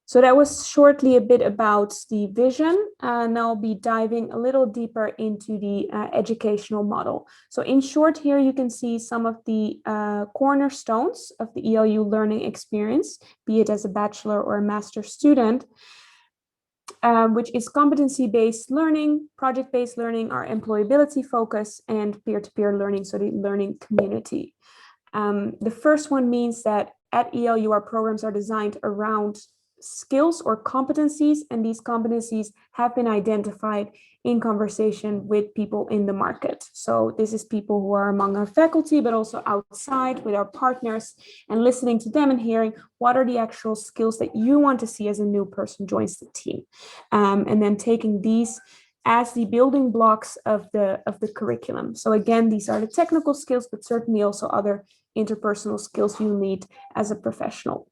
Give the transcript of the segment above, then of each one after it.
So that was shortly a bit about the vision. Now I'll be diving a little deeper into the educational model. So in short, here you can see some of the cornerstones of the ELU learning experience, be it as a bachelor or a master student, which is competency-based learning, project-based learning, our employability focus, and peer-to-peer learning, so the learning community. The first one means that at ELU, our programs are designed around skills or competencies, and these competencies have been identified in conversation with people in the market. So this is people who are among our faculty, but also outside with our partners, and listening to them and hearing what are the actual skills that you want to see as a new person joins the team. And then taking these as the building blocks of the curriculum. So again, these are the technical skills, but certainly also other interpersonal skills you need as a professional.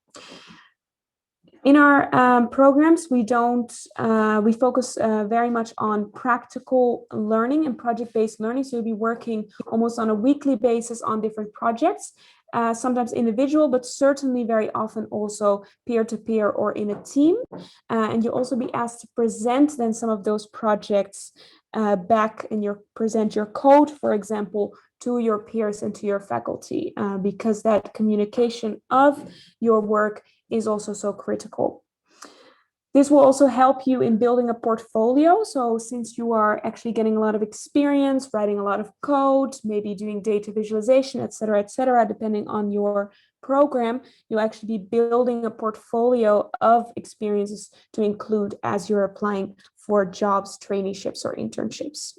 In our programs, we focus very much on practical learning and project-based learning. So you'll be working almost on a weekly basis on different projects, sometimes individual, but certainly very often also peer-to-peer or in a team. And you'll also be asked to present then some of those projects back and present your code, for example, to your peers and to your faculty, because that communication of your work is also so critical. This will also help you in building a portfolio. So since you are actually getting a lot of experience, writing a lot of code, maybe doing data visualization, et cetera, depending on your program, you'll actually be building a portfolio of experiences to include as you're applying for jobs, traineeships, or internships.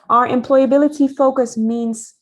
Our employability focus means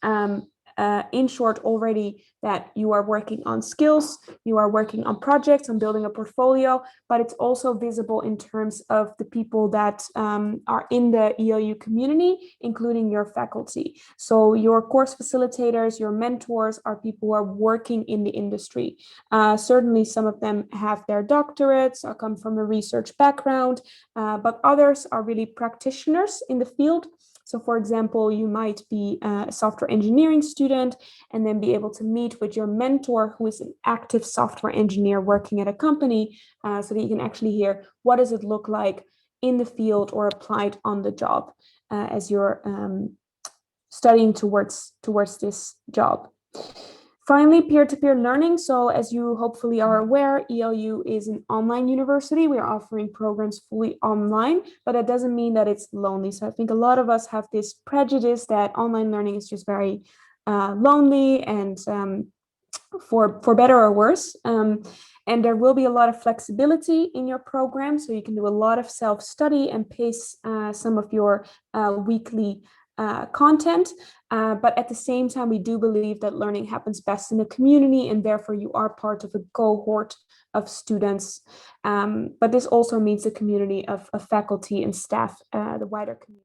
in short already that you are working on skills, you are working on projects, on building a portfolio, but it's also visible in terms of the people that are in the ELU community, including your faculty. So your course facilitators, your mentors are people who are working in the industry. Certainly some of them have their doctorates or come from a research background, but others are really practitioners in the field. So for example, you might be a software engineering student and then be able to meet with your mentor who is an active software engineer working at a company, so that you can actually hear what does it look like in the field or applied on the job as you're studying towards this job. Finally, peer-to-peer learning. So as you hopefully are aware, ELU is an online university. We're offering programs fully online, but that doesn't mean that it's lonely. So I think a lot of us have this prejudice that online learning is just very lonely and for better or worse. And there will be a lot of flexibility in your program. So you can do a lot of self-study and pace some of your weekly content, but at the same time, we do believe that learning happens best in a community, and therefore you are part of a cohort of students. But this also means the community of faculty and staff, the wider community.